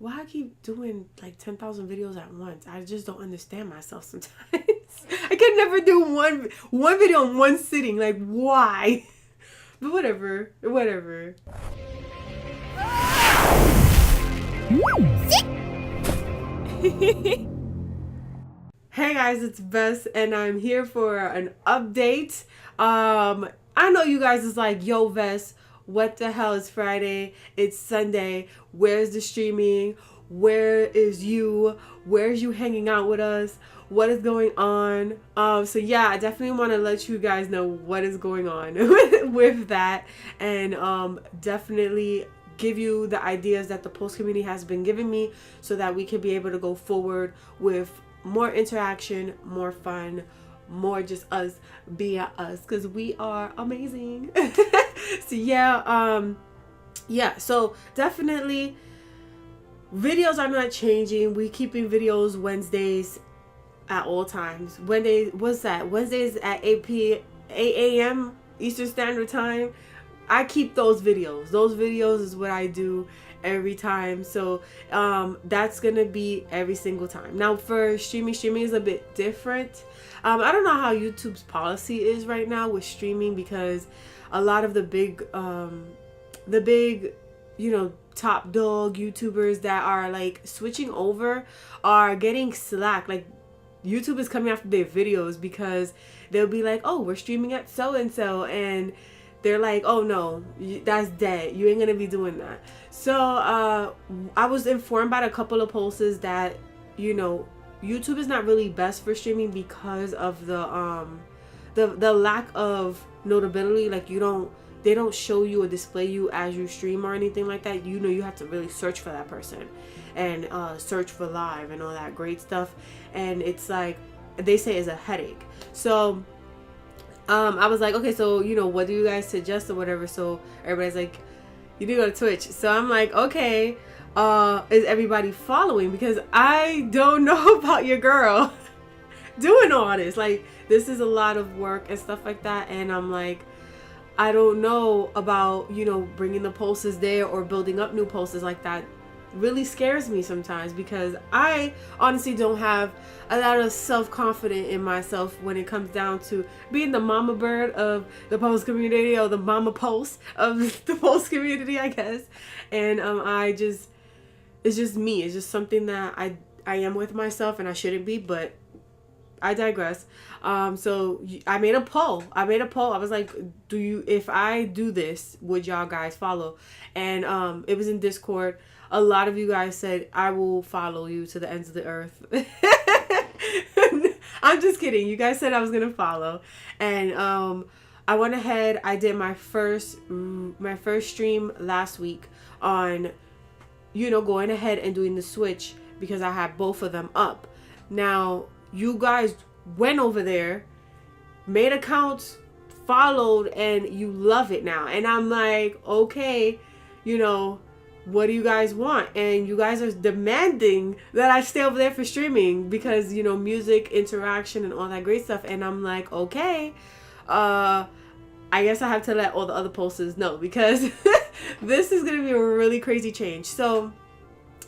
why I keep doing like 10,000 videos at once. I just don't understand myself sometimes. I can never do one video in one sitting. Like, why? But whatever. Hey guys, it's Vess and I'm here for an update. I know you guys is like, yo Vess, what the hell is Friday? It's Sunday. Where's the streaming? Where is you? Where's you hanging out with us? What is going on? So yeah, I definitely want to let you guys know what is going on with that, and definitely give you the ideas that the post community has been giving me so that we can be able to go forward with more interaction, more fun, more just us being us, because we are amazing. So yeah, so definitely videos are not changing. We keeping videos Wednesdays at all times. Wednesdays at 8 a.m. Eastern Standard Time. I keep those videos. Those videos is what I do every time. So that's gonna be every single time. Now for streaming is a bit different. I don't know how YouTube's policy is right now with streaming, because a lot of the big top dog YouTubers that are like switching over are getting slack. Like, YouTube is coming after their videos because they'll be like, oh, we're streaming at so and so, and they're like, oh no, that's dead, you ain't gonna be doing that. So I was informed by a couple of posts that, you know, YouTube is not really best for streaming because of the lack of notability. Like, they don't show you or display you as you stream or anything like that. You know, you have to really search for that person and search for live and all that great stuff, and it's like, they say is a headache. So I was like, okay, so, you know, what do you guys suggest or whatever? So everybody's like, you need to go to Twitch. So I'm like, okay, is everybody following? Because I don't know about your girl doing all this. Like, this is a lot of work and stuff like that, and I'm like, I don't know about, you know, bringing the posters there or building up new posters like that. Really scares me sometimes, because I honestly don't have a lot of self-confidence in myself when it comes down to being the mama bird of the post community, or the mama post of the post community, I guess. And it's just me. It's just something that I am with myself, and I shouldn't be, but I digress. So I made a poll. I was like, if I do this, would y'all guys follow? And it was in Discord. A lot of you guys said, I will follow you to the ends of the earth. I'm just kidding. You guys said I was going to follow. And I went ahead. I did my first stream last week on, you know, going ahead and doing the switch, because I had both of them up. Now, you guys went over there, made accounts, followed, and you love it now. And I'm like, okay, you know, what do you guys want? And you guys are demanding that I stay over there for streaming because, you know, music, interaction, and all that great stuff. And I'm like, okay, I guess I have to let all the other posters know, because this is going to be a really crazy change. So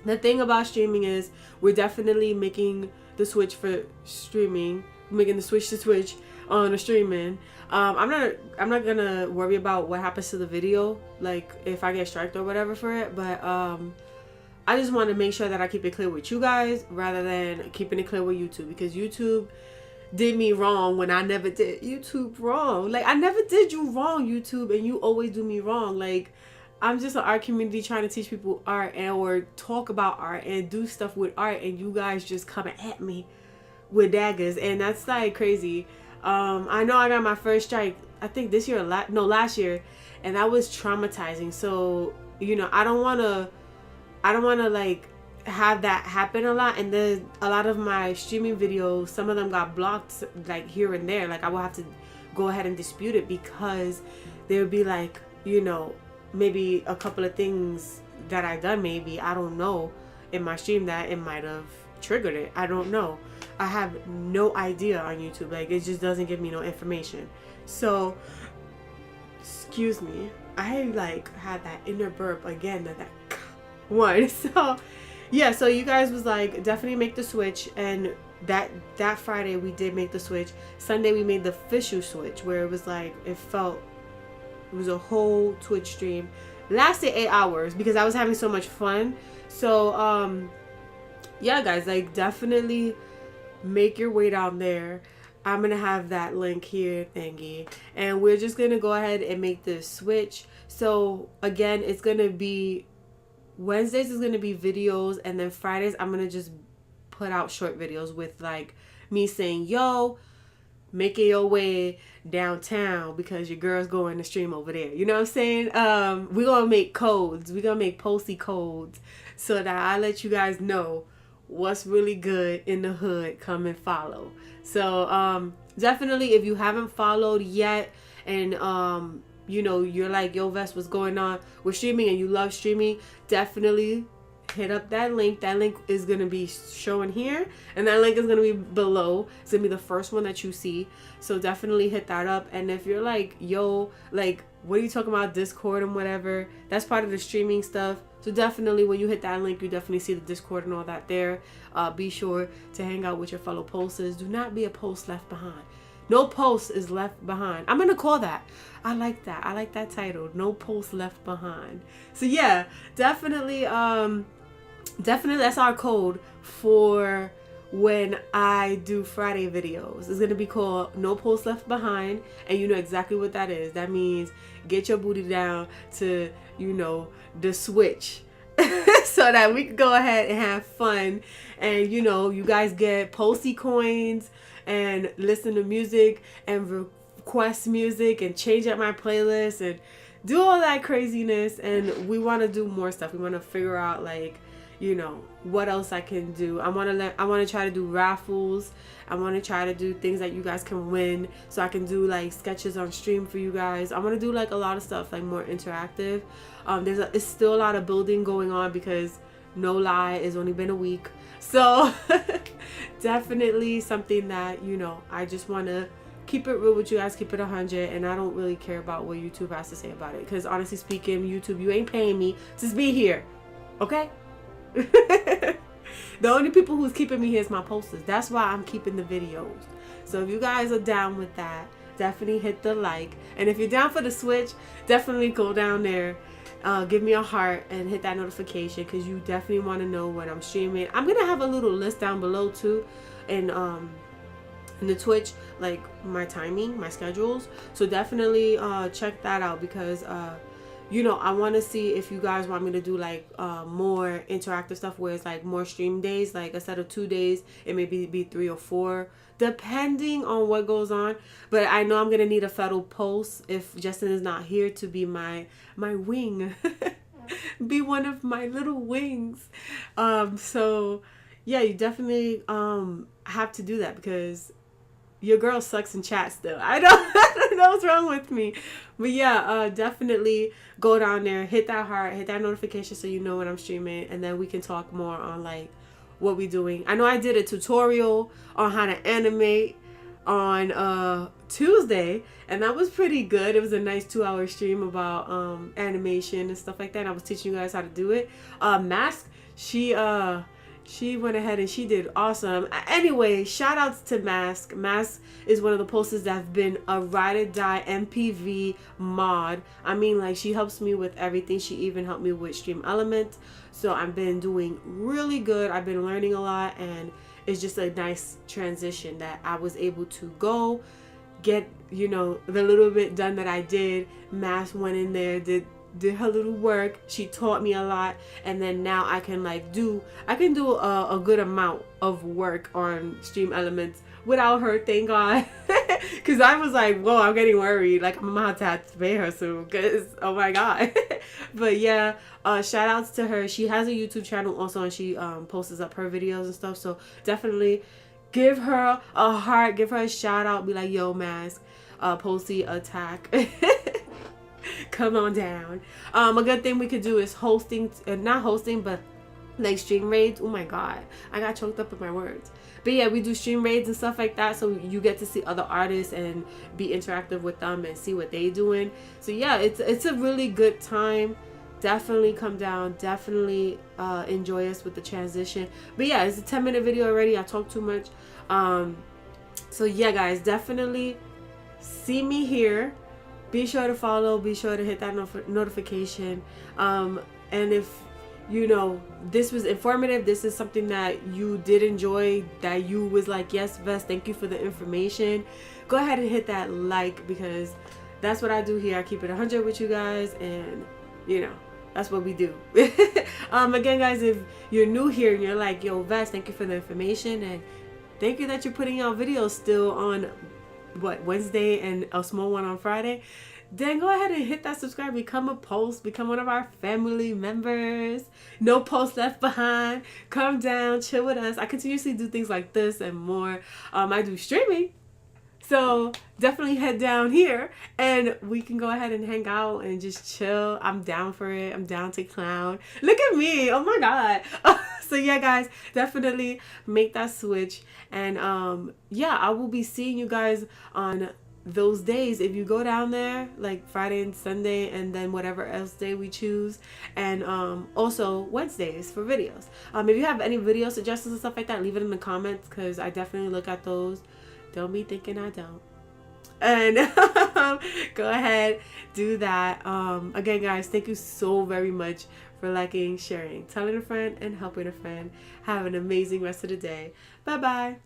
the thing about streaming is we're definitely making the switch for streaming, making the switch to Twitch on the streaming. I'm not gonna worry about what happens to the video, like if I get striked or whatever for it, but I just want to make sure that I keep it clear with you guys rather than keeping it clear with YouTube, because YouTube did me wrong when I never did YouTube wrong. Like, I never did you wrong, YouTube, and you always do me wrong. Like, I'm just an art community trying to teach people art or talk about art and do stuff with art, and you guys just coming at me with daggers, and that's like crazy. I know I got my first strike, I think this year or last year, and that was traumatizing. So, you know, I don't want to like have that happen a lot. And then a lot of my streaming videos, some of them got blocked like here and there. Like, I will have to go ahead and dispute it, because they would be like, you know, maybe a couple of things that I done, maybe, I don't know, in my stream that it might have triggered it. I don't know. I have no idea on YouTube. Like, it just doesn't give me no information. So, excuse me, I like had that inner burp again, that one. So yeah, so you guys was like, definitely make the switch. And that Friday we did make the switch. Sunday we made the official switch, where it was like, it was a whole Twitch stream. Lasted 8 hours because I was having so much fun. So yeah, guys, like, definitely make your way down there. I'm gonna have that link here, thingy, and we're just gonna go ahead and make this switch. So again, it's gonna be Wednesdays is gonna be videos, and then Fridays I'm gonna just put out short videos with like me saying, yo, making your way downtown because your girl's going to stream over there. You know what I'm saying? We're gonna make codes. We're gonna make posty codes so that I let you guys know what's really good in the hood. Come and follow. So definitely, if you haven't followed yet, and you know, you're like, yo, Vess, what's going on? We're streaming and you love streaming, definitely hit up that link. That link is going to be showing here, and that link is going to be below. It's going to be the first one that you see. So definitely hit that up. And if you're like, yo, like, what are you talking about, Discord and whatever, that's part of the streaming stuff. So definitely, when you hit that link, you definitely see the Discord and all that there. Be sure to hang out with your fellow posters. Do not be a post left behind. No post is left behind. I'm gonna call that. I like that. I like that title. No post left behind. So yeah, definitely that's our code for when I do Friday videos. It's gonna be called No Post Left Behind, and you know exactly what that is. That means get your booty down to, you know, the switch. So that we can go ahead and have fun, and you know, you guys get posty coins and listen to music and request music and change up my playlist and do all that craziness. And we want to do more stuff. We want to figure out, like, you know, what else I can do. I want to try to do raffles. I want to try to do things that you guys can win, so I can do like sketches on stream for you guys. I want to do like a lot of stuff, like more interactive. It's still a lot of building going on because, no lie, it's only been a week. So definitely something that, you know, I just want to keep it real with you guys, keep it 100, and I don't really care about what YouTube has to say about it, because honestly speaking, YouTube, you ain't paying me to be here, okay? The only people who's keeping me here is my posters. That's why I'm keeping the videos. So if you guys are down with that, definitely hit the like. And if you're down for the switch, definitely go down there, give me a heart and hit that notification, because you definitely want to know when I'm streaming. I'm gonna have a little list down below too, and in the Twitch, like my timing, my schedules. So definitely check that out, because you know, I want to see if you guys want me to do like more interactive stuff where it's like more stream days, like instead of 2 days, it may be 3 or 4, depending on what goes on. But I know I'm gonna need a fellow post if Justin is not here to be my wing, be one of my little wings. So yeah, you definitely have to do that, because your girl sucks in chat still. I don't know what's wrong with me. But yeah, definitely go down there, hit that heart, hit that notification so you know when I'm streaming, and then we can talk more on like what we doing. I know I did a tutorial on how to animate on Tuesday, and that was pretty good. It was a nice 2-hour stream about animation and stuff like that. I was teaching you guys how to do it. Mask, she went ahead and she did awesome. Anyway, shout outs to Mask. Mask is one of the posters that's been a ride or die MPV mod. I mean, like, she helps me with everything. She even helped me with Stream Elements. So I've been doing really good. I've been learning a lot, and it's just a nice transition that I was able to go get, you know, the little bit done that I did. Mask went in there, did her little work. She taught me a lot, and then now I can do a good amount of work on Stream Elements without her, thank God. Because I was like, whoa, I'm getting worried, like I'm gonna have to pay her soon, because oh my God. But yeah, shout outs to her. She has a YouTube channel also, and she posts up her videos and stuff, so definitely give her a heart, give her a shout out, be like, yo, Mask, posty attack. Come on down. A good thing we could do is not hosting, but like stream raids. Oh my God, I got choked up with my words. But yeah, we do stream raids and stuff like that, so you get to see other artists and be interactive with them and see what they doing. So yeah, it's a really good time. definitely come down, definitely enjoy us with the transition. But yeah, it's a 10-minute video already. I talk too much. So yeah, guys, definitely see me here. Be sure to follow, be sure to hit that notification. And if you know this was informative, this is something that you did enjoy, that you was like, yes, Vess, thank you for the information, go ahead and hit that like, because that's what I do here. I keep it 100 with you guys, and you know, that's what we do. Again, guys, if you're new here and you're like, yo, Vess, thank you for the information, and thank you that you're putting out videos still on Wednesday and a small one on Friday, then go ahead and hit that subscribe, become a post, become one of our family members. No post left behind. Come down, chill with us. I continuously do things like this and more. I do streaming, so definitely head down here and we can go ahead and hang out and just chill. I'm down for it. I'm down to clown. Look at me. Oh my God. So yeah, guys, definitely make that switch. And yeah, I will be seeing you guys on those days if you go down there, like Friday and Sunday, and then whatever else day we choose, and also Wednesdays for videos. If you have any video suggestions and stuff like that, leave it in the comments, because I definitely look at those. Don't be thinking I don't. And go ahead, do that. Again, guys, thank you so very much for liking, sharing, telling a friend, and helping a friend. Have an amazing rest of the day. Bye bye.